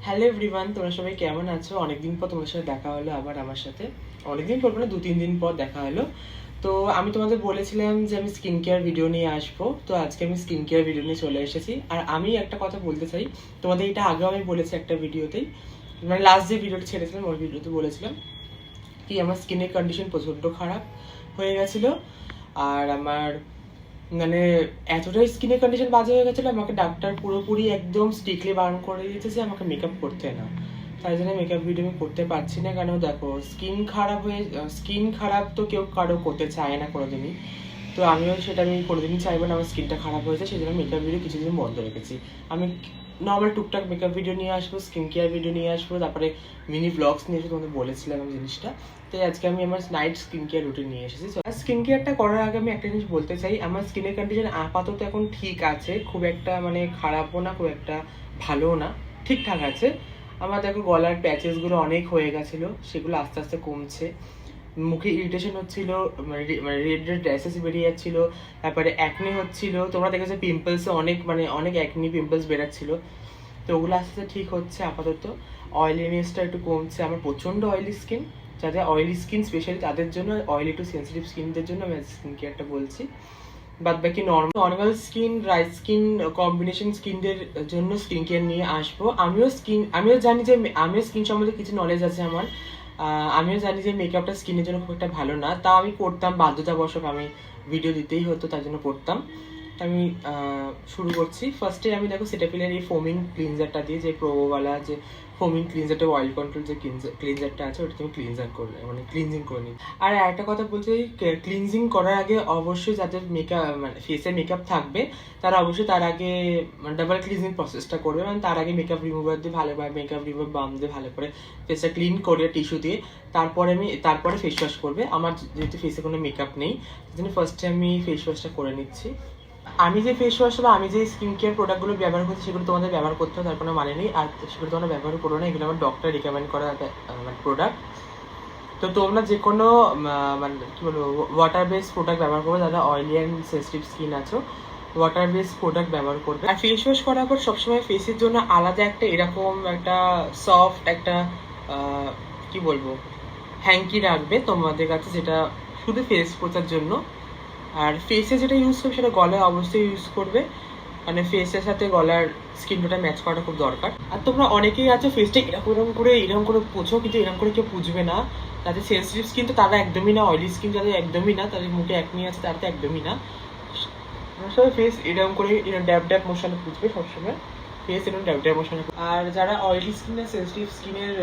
Hello everyone, তোমরা সবাই কেমন আছো? অনেকদিন পর তোমাদের সাথে দেখা হলো আবার আমার সাথে। অনেকদিন পর মানে 2-3 দিন পর দেখা হলো। তো আমি তোমাদের বলেছিলাম যে আমি স্কিন কেয়ার ভিডিও নিয়ে আসবো, তো আজকে আমি স্কিন কেয়ার ভিডিও নিয়ে চলে এসেছি। আর আমি একটা কথা বলতে চাই তোমাদের, এটা আগেও আমি বলেছি একটা ভিডিওতেই, মানে লাস্ট যে ভিডিওটা ছেড়েছিলাম ওই ভিডিওতে বলেছিলাম কি আমার স্কিনের কন্ডিশন প্রচণ্ড খারাপ হয়ে গেছিলো। আর আমার মানে এতটাই স্কিনের কন্ডিশন বাজে হয়ে গেছিলো, আমাকে ডাক্তার পুরোপুরি একদম স্ট্রিক্টলি বারণ করে দিয়েছে যে আমাকে মেকআপ করতে না। তাই জন্য মেকআপ ভিডিও আমি করতে পারছি না। কেন দেখো, স্কিন খারাপ তো কেউ কারো করতে চায় না কোনোদিনই। তো আমিও সেটা আমি কোনোদিনই চাইবো না আমার স্কিনটা খারাপ হয়েছে, সেই জন্য মেকআপ ভিডিও কিছুদিন বন্ধ রেখেছি। আমি নর্মাল টুকটাক মেকআপ ভিডিও নিয়ে আসবো, স্কিন কেয়ার ভিডিও নিয়ে আসবো, তারপরে মিনি ব্লগস নিয়ে এসে তোমাদের বলেছিলাম আমি জিনিসটা। তাই আজকে আমি আমার নাইট স্কিন কেয়ার রুটিন নিয়ে এসেছি। স্কিন কেয়ারটা করার আগে আমি একটা জিনিস বলতে চাই, আমার স্কিনের কন্ডিশন আপাতত এখন ঠিক আছে, খুব একটা মানে খারাপও না, খুব একটা ভালোও না, ঠিকঠাক আছে। আমার দেখো গলার প্যাচেসগুলো অনেক হয়ে গেছিলো, সেগুলো আস্তে আস্তে কমছে। মুখে ইরিটেশন হচ্ছিল, মানে রেড রেড র্যাশেস বেরিয়ে যাচ্ছিল, তারপরে অ্যাকনি হচ্ছিল। তোমরা দেখেছো পিম্পলসে অনেক অ্যাকনি পিম্পলস বেরাচ্ছিল, তো ওগুলো আস্তে আস্তে ঠিক হচ্ছে আপাতত। অয়েলিনেসটা একটু কমছে, আমার প্রচণ্ড অয়েলি স্কিন। যাদের অয়েলি স্কিন স্পেশালি তাদের জন্য, অয়েলি টু সেন্সিটিভ স্কিনদের জন্য আমি স্কিন কেয়ারটা বলছি। বাদ বাকি normal skin, dry skin, combination স্কিনদের জন্য স্কিন কেয়ার নিয়ে আসবো। আমিও জানি যে আমিও স্কিন সম্বন্ধে কিছু নলেজ আছে আমার। আমিও জানি যে মেকআপটা স্কিনের জন্য খুব একটা ভালো না, তা আমি করতাম বাধ্যতাবশক, আমি ভিডিও দিতেই হতো, তার জন্য করতাম। আমি শুরু করছি। ফার্স্টে আমি দেখো সেটাফিলের এই ফোমিং ক্লিনজারটা দিয়ে, যে প্রোওয়ালা যে ফোমিং ক্লিনজারটা, অয়েল কন্ট্রোল যে ক্লিনজারটা আছে, ওটা তুমি ক্লিনজার করলে মানে ক্লিনজিং করে নিই। আর একটা কথা বলতে, ক্লিনজিং করার আগে অবশ্যই যাদের মেকআপ মানে ফেসে মেকআপ থাকবে তারা অবশ্যই তার আগে মানে ডাবল ক্লিনজিং প্রসেসটা করবে। মানে তার আগে মেকআপ রিমুভার দিয়ে ভালোভাবে, মেকআপ রিমুভার বাম দিয়ে ভালো করে ফেসটা ক্লিন করে টিস্যু দিয়ে তারপরে ফেস ওয়াশ করবে। আমার যেহেতু ফেসে কোনো মেকআপ নেই, সেই জন্য ফার্স্টে আমি ফেস ওয়াশটা করে নিচ্ছি। আমি যে ফেস ওয়াশ বা আমি যে স্কিন কেয়ার প্রোডাক্টগুলো ব্যবহার করছি সেগুলো তোমাদের ব্যবহার করতে হবে, তার কোনো মানে নেই। আর সেগুলো তোমরা ব্যবহার করো না, এগুলো আমার ডক্টর রিকমেন্ড করা মানে প্রোডাক্ট। তো তোমরা যে কোনো মানে কী বলবো, ওয়াটার বেস প্রোডাক্ট ব্যবহার করবে। যারা অয়েলি অ্যান্ড সেন্সিটিভ স্কিন আছো, ওয়াটার বেস প্রোডাক্ট ব্যবহার করবে। আর ফেস ওয়াশ করার পর সবসময় ফেসের জন্য আলাদা একটা এরকম একটা সফট একটা কী বলবো হ্যাঙ্কি রাখবে তোমাদের কাছে, যেটা শুধু ফেস পোছার জন্য। আর ফেসে যেটা ইউজ করবে সেটা গলায় অবশ্যই ইউজ করবে, মানে ফেসের সাথে গলার স্কিন টোনটা ম্যাচ করাটা খুব দরকার। আর তোমরা অনেকেই আছে ফেসটা এরকম করে পোছো, কিন্তু এরকম করে কেউ পুজবে না। তাদের সেন্সিটিভ স্কিন তো তারা একদমই না, অয়েলি স্কিন যাদের একদমই না, তাদের মুখে অ্যাকনি আছে তারা তো একদমই না। সবাই ফেস এরকম করে ড্যাব ড্যাব মোশনে পুজবে সবসময়, ফেস এরকম ড্যাব ড্যাব মোশনে। আর যারা অয়েলি স্কিনের, সেন্সিটিভ স্কিনের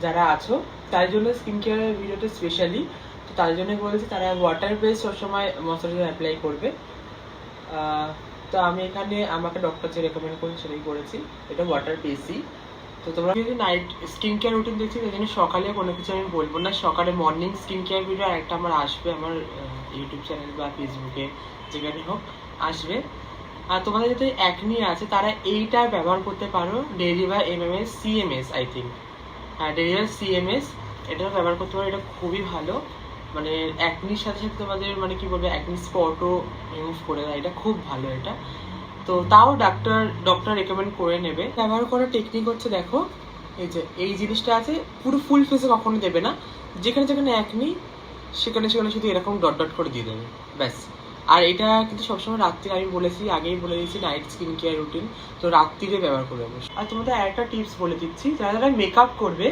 যারা আছো, তার জন্য স্কিন কেয়ারের ভিডিওটা স্পেশালি, তো তার জন্য বলেছি তারা ওয়াটার বেস সবসময় ময়শ্চারাইজার অ্যাপ্লাই করবে। তো আমি এখানে আমাকে ডক্টর যে রেকমেন্ড করেছে সেটাই করেছি, এটা ওয়াটার বেসই। তো তোমরা যদি নাইট স্কিন কেয়ার রুটিন দেখছি, তাই জন্য সকালে কোনো কিছু আমি বলবো না। সকালে মর্নিং স্কিন কেয়ার ভিডিও আর একটা আমার আসবে আমার ইউটিউব চ্যানেল বা ফেসবুকে, যেখানে হোক আসবে। আর তোমাদের যাতে অ্যাকনি আছে তারা এইটা ব্যবহার করতে পারো, deliver MMS CMS, I think, হ্যাঁ ডেলিভার CMS, এটাও ব্যবহার করতে পারো। এটা খুবই ভালো, মানে অ্যাকনির সাথে সাথে তোমাদের মানে কি বলবো অ্যাকনি স্পটও রিমুভ করে দেয়, এটা খুব ভালো এটা। তো তাও ডক্টর রেকমেন্ড করে নেবে। ব্যবহার করার টেকনিক হচ্ছে, দেখো এই যে এই জিনিসটা আছে, পুরো ফুল ফেসে কখনো দেবে না, যেখানে যেখানে অ্যাকনি সেখানে সেখানে শুধু এরকম ডট ডট করে দিয়ে দেবে, ব্যাস। আর এটা কিন্তু সবসময় রাত্রিরে, আমি বলেছি আগেই বলে দিয়েছি নাইট স্কিন কেয়ার রুটিন, তো রাত্রিরে ব্যবহার করবে। আর তোমাদের আরেকটা টিপস বলে দিচ্ছি, যারা যারা মেকআপ করবে,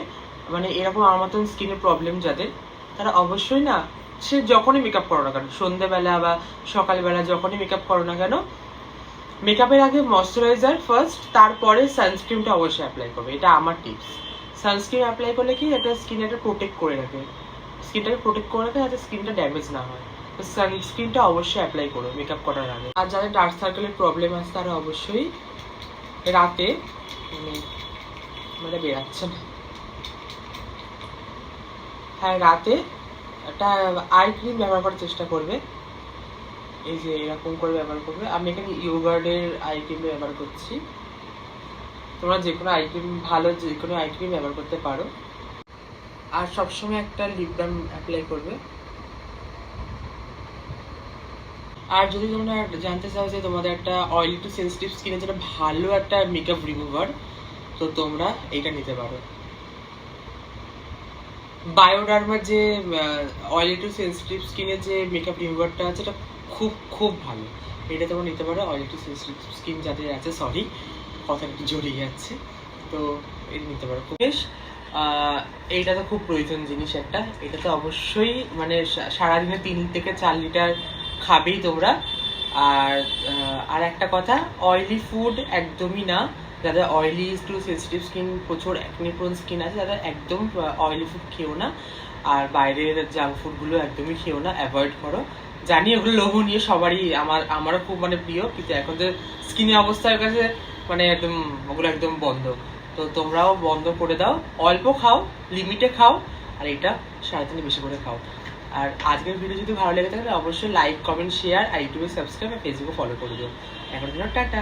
মানে এরকম আমার মতন স্কিনের প্রবলেম যাদের, তারা অবশ্যই না, সে যখনই মেকআপ করো না কেন, সন্ধ্যেবেলা বা সকালবেলা যখনই মেকআপ করো না কেন, মেকআপের আগে ময়শ্চারাইজার ফার্স্ট, তারপরে সানস্ক্রিনটা অবশ্যই অ্যাপ্লাই করবে। এটা আমার টিপস। সানস্ক্রিন অ্যাপ্লাই করলে কি এটা স্কিনটা প্রোটেক্ট করে রাখে, স্কিনটাকে প্রোটেক্ট করে রাখে যাতে স্কিনটা ড্যামেজ না হয়। তো সানস্ক্রিনটা অবশ্যই অ্যাপ্লাই করো মেকআপ করার আগে। আর যাদের ডার্ক সার্কেলের প্রবলেম আছে তারা অবশ্যই রাতে, মানে বেরাচ্ছে না, হ্যাঁ রাতে একটা আই ক্রিম ব্যবহার করার চেষ্টা করবে। এই যে এরকম করে ব্যবহার করবে। আমি এখানে ইয়োগার্ডের আই ক্রিম ব্যবহার করছি, তোমরা যে কোনো আই ক্রিম, ভালো যে কোনো আই ক্রিম ব্যবহার করতে পারো। আর সবসময় একটা লিপ বাম অ্যাপ্লাই করবে। আর যদি তোমরা জানতে চাও যে তোমাদের একটা অয়েলি টু সেন্সিটিভ স্কিনের জন্য ভালো একটা মেকআপ রিমুভার, তো তোমরা এইটা নিতে পারো। বায়োডার্মার যে অয়েলি টু সেন্সিটিভ স্কিনের যে মেকআপ রিমুভারটা আছে, এটা খুব খুব ভালো। এটা তোমরা নিতে পারো, অয়েলি টু সেন্সিটিভ স্কিন যাদের আছে। সরি, কথাটা একটু জড়িয়ে যাচ্ছে, তো এটা নিতে পারো। বেশ, এইটা তো খুব প্রয়োজন জিনিস একটা। এটা তো অবশ্যই মানে সারাদিনে 3 থেকে 4 লিটার খাবেই তোমরা। আর একটা কথা, অয়েলি ফুড একদমই না। যাদের অয়েলি টু সেন্সিটিভ স্কিন, প্রচুর অ্যাকনে প্রোন স্কিন আছে, যাদের একদম অয়েলি ফুড খেও না। আর বাইরের জাঙ্ক ফুডগুলো একদমই খেও না, অ্যাভয়েড করো। জানি ওগুলো লোভনীয়, সবারই, আমারও খুব মানে প্রিয়, কিন্তু এখন যে স্কিনের অবস্থার কাছে মানে একদম ওগুলো একদম বন্ধ। তো তোমরাও বন্ধ করে দাও, অল্প খাও, লিমিটে খাও, আর এটা সারাদিনে বেশি করে খাও। আর আজকের ভিডিও যদি ভালো লেগে থাকে অবশ্যই লাইক, কমেন্ট, শেয়ার, আর ইউটিউবে সাবস্ক্রাইব আর ফেসবুকে ফলো করে দিও। এখন জন্য টাটা।